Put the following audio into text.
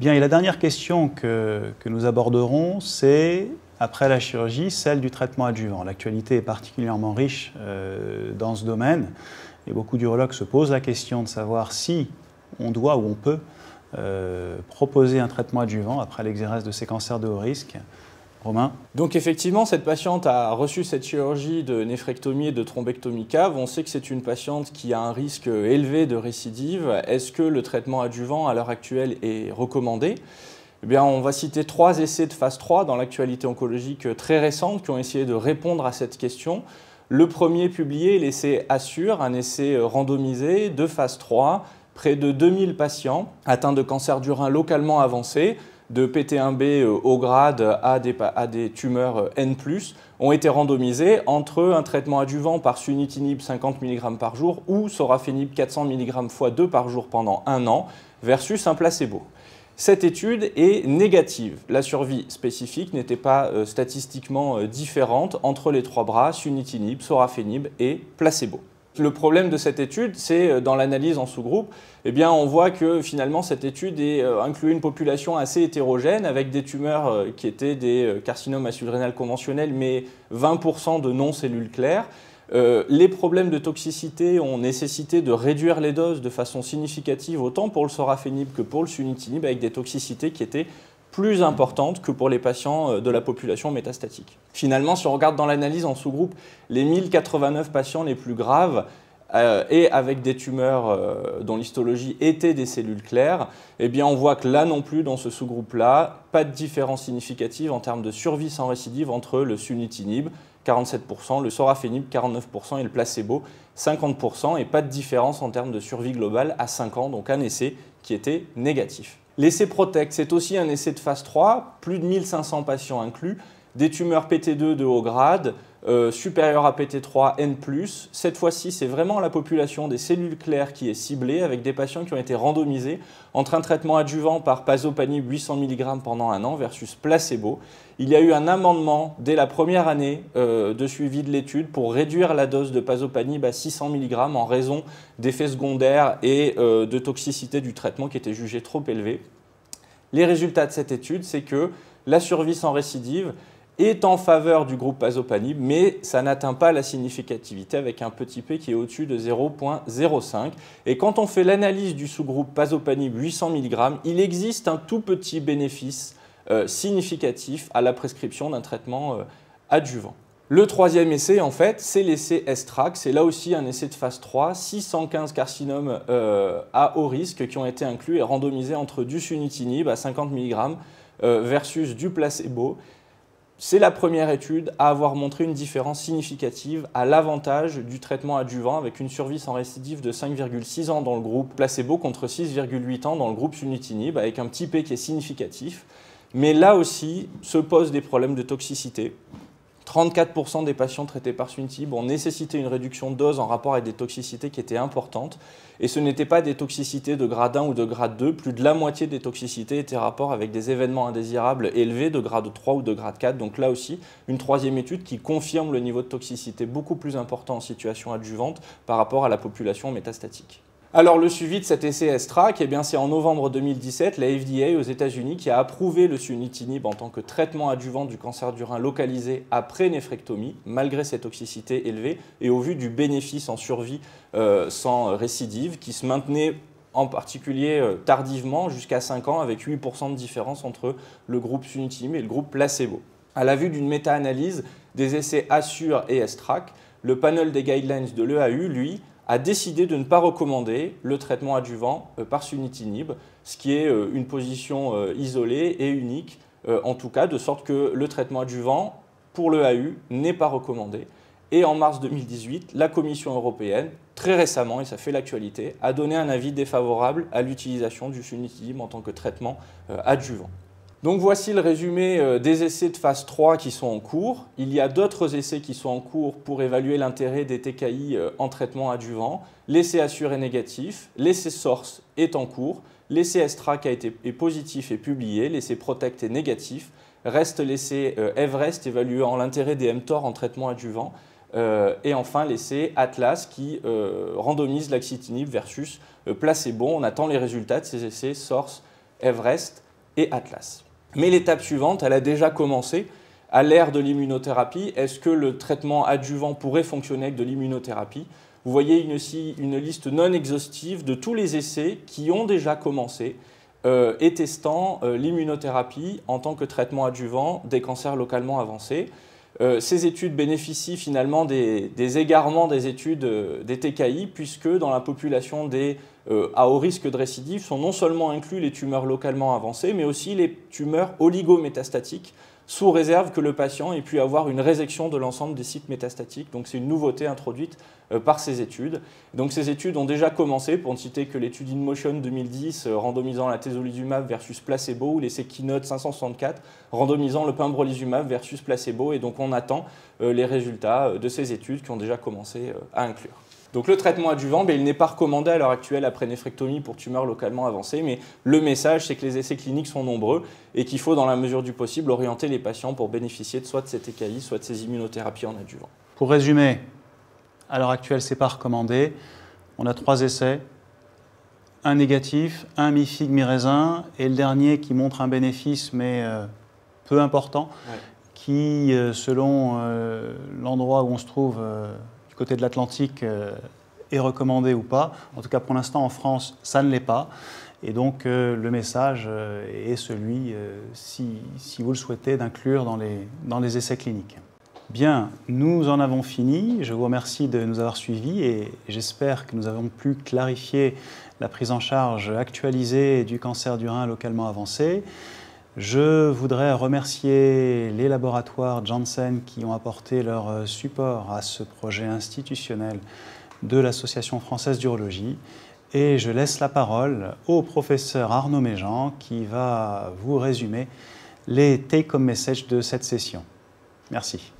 Bien, et la dernière question que nous aborderons, c'est, après la chirurgie, celle du traitement adjuvant. L'actualité est particulièrement riche dans ce domaine et beaucoup d'urologues se posent la question de savoir si on doit ou on peut proposer un traitement adjuvant après l'exérèse de ces cancers de haut risque. Romain? Donc effectivement, cette patiente a reçu cette chirurgie de néphrectomie et de thrombectomie cave. On sait que c'est une patiente qui a un risque élevé de récidive. Est-ce que le traitement adjuvant à l'heure actuelle est recommandé? Eh bien, on va citer 3 essais de phase 3 dans l'actualité oncologique très récente qui ont essayé de répondre à cette question. Le premier publié est l'essai Assure, un essai randomisé de phase 3, près de 2000 patients atteints de cancer du rein localement avancé, de PT1B haut grade à des tumeurs N+, ont été randomisés entre un traitement adjuvant par sunitinib 50 mg par jour ou sorafenib 400 mg x 2 par jour pendant 1 an versus un placebo. Cette étude est négative. La survie spécifique n'était pas statistiquement différente entre les 3 bras, sunitinib, sorafenib et placebo. Le problème de cette étude, c'est dans l'analyse en sous-groupe, eh bien, on voit que finalement cette étude incluait une population assez hétérogène avec des tumeurs qui étaient des carcinomes à rénal conventionnels, mais 20% de non-cellules claires. Les problèmes de toxicité ont nécessité de réduire les doses de façon significative autant pour le sorafenib que pour le sunitinib avec des toxicités qui étaient plus importantes que pour les patients de la population métastatique. Finalement, si on regarde dans l'analyse en sous-groupe, les 1089 patients les plus graves et avec des tumeurs dont l'histologie était des cellules claires, eh bien on voit que là non plus, dans ce sous-groupe-là, pas de différence significative en termes de survie sans récidive entre le sunitinib, 47%, le sorafenib, 49% et le placebo, 50%, et pas de différence en termes de survie globale à 5 ans, donc un essai qui était négatif. L'essai PROTECT, c'est aussi un essai de phase 3, plus de 1500 patients inclus, des tumeurs PT2 de haut grade, supérieures à PT3 N+. Cette fois-ci, c'est vraiment la population des cellules claires qui est ciblée, avec des patients qui ont été randomisés entre un traitement adjuvant par pazopanib 800 mg pendant 1 an versus placebo. Il y a eu un amendement dès la première année de suivi de l'étude pour réduire la dose de pazopanib à 600 mg en raison d'effets secondaires et de toxicité du traitement qui était jugé trop élevé. Les résultats de cette étude, c'est que la survie sans récidive est en faveur du groupe pazopanib, mais ça n'atteint pas la significativité avec un petit p qui est au-dessus de 0,05. Et quand on fait l'analyse du sous-groupe pazopanib 800 mg, il existe un tout petit bénéfice significatif à la prescription d'un traitement adjuvant. Le troisième essai, en fait, c'est l'essai STRAC. C'est là aussi un essai de phase 3, 615 carcinomes à haut risque qui ont été inclus et randomisés entre du sunitinib à 50 mg versus du placebo. C'est la première étude à avoir montré une différence significative à l'avantage du traitement adjuvant avec une survie sans récidive de 5,6 ans dans le groupe placebo contre 6,8 ans dans le groupe sunitinib avec un petit p qui est significatif. Mais là aussi se posent des problèmes de toxicité. 34% des patients traités par sunitinib ont nécessité une réduction de dose en rapport avec des toxicités qui étaient importantes. Et ce n'étaient pas des toxicités de grade 1 ou de grade 2. Plus de la moitié des toxicités étaient en rapport avec des événements indésirables élevés de grade 3 ou de grade 4. Donc là aussi, une troisième étude qui confirme le niveau de toxicité beaucoup plus important en situation adjuvante par rapport à la population métastatique. Alors le suivi de cet essai STRAC, eh bien c'est en novembre 2017, la FDA aux États-Unis qui a approuvé le sunitinib en tant que traitement adjuvant du cancer du rein localisé après néphrectomie, malgré ses toxicités élevées et au vu du bénéfice en survie sans récidive qui se maintenait en particulier tardivement jusqu'à 5 ans avec 8% de différence entre le groupe sunitinib et le groupe placebo. À la vue d'une méta-analyse des essais Assure et STRAC, le panel des guidelines de l'EAU, lui, a décidé de ne pas recommander le traitement adjuvant par sunitinib, ce qui est une position isolée et unique, en tout cas, de sorte que le traitement adjuvant pour l'EAU n'est pas recommandé. Et en mars 2018, la Commission européenne, très récemment, et ça fait l'actualité, a donné un avis défavorable à l'utilisation du sunitinib en tant que traitement adjuvant. Donc voici le résumé des essais de phase 3 qui sont en cours. Il y a d'autres essais qui sont en cours pour évaluer l'intérêt des TKI en traitement adjuvant. L'essai Assure est négatif, l'essai SORCE est en cours, l'essai STRAC est positif et publié, l'essai PROTECT est négatif. Reste l'essai Everest évaluant l'intérêt des mTOR en traitement adjuvant. Et enfin l'essai Atlas qui randomise l'axitinib versus placebo. On attend les résultats de ces essais SORCE, Everest et Atlas. Mais l'étape suivante, elle a déjà commencé. À l'ère de l'immunothérapie, est-ce que le traitement adjuvant pourrait fonctionner avec de l'immunothérapie? Vous voyez ici une liste non exhaustive de tous les essais qui ont déjà commencé et testant l'immunothérapie en tant que traitement adjuvant des cancers localement avancés. Ces études bénéficient finalement des égarements des études des TKI, puisque dans la population à haut risque de récidive sont non seulement inclus les tumeurs localement avancées, mais aussi les tumeurs oligométastatiques, sous réserve que le patient ait pu avoir une résection de l'ensemble des sites métastatiques. Donc c'est une nouveauté introduite par ces études. Donc ces études ont déjà commencé, pour ne citer que l'étude InMotion 2010 randomisant la atezolizumab versus placebo, ou l'essai Keynote 564 randomisant le pembrolizumab versus placebo. Et donc on attend les résultats de ces études qui ont déjà commencé à inclure. Donc le traitement adjuvant, il n'est pas recommandé à l'heure actuelle après néphrectomie pour tumeurs localement avancées, mais le message, c'est que les essais cliniques sont nombreux et qu'il faut, dans la mesure du possible, orienter les patients pour bénéficier soit de ces TKI, soit de ces immunothérapies en adjuvant. Pour résumer, à l'heure actuelle, ce n'est pas recommandé. On a 3 essais, un négatif, un mi-figue, mi-raisin, et le dernier qui montre un bénéfice, mais peu important, ouais, qui, selon l'endroit où on se trouve, du côté de l'Atlantique, est recommandé ou pas. En tout cas, pour l'instant, en France, ça ne l'est pas. Et donc, le message est celui, si vous le souhaitez, d'inclure dans les essais cliniques. Bien, nous en avons fini. Je vous remercie de nous avoir suivis et j'espère que nous avons pu clarifier la prise en charge actualisée du cancer du rein localement avancé. Je voudrais remercier les laboratoires Janssen qui ont apporté leur support à ce projet institutionnel de l'Association française d'urologie. Et je laisse la parole au professeur Arnaud Méjean qui va vous résumer les take-home messages de cette session. Merci.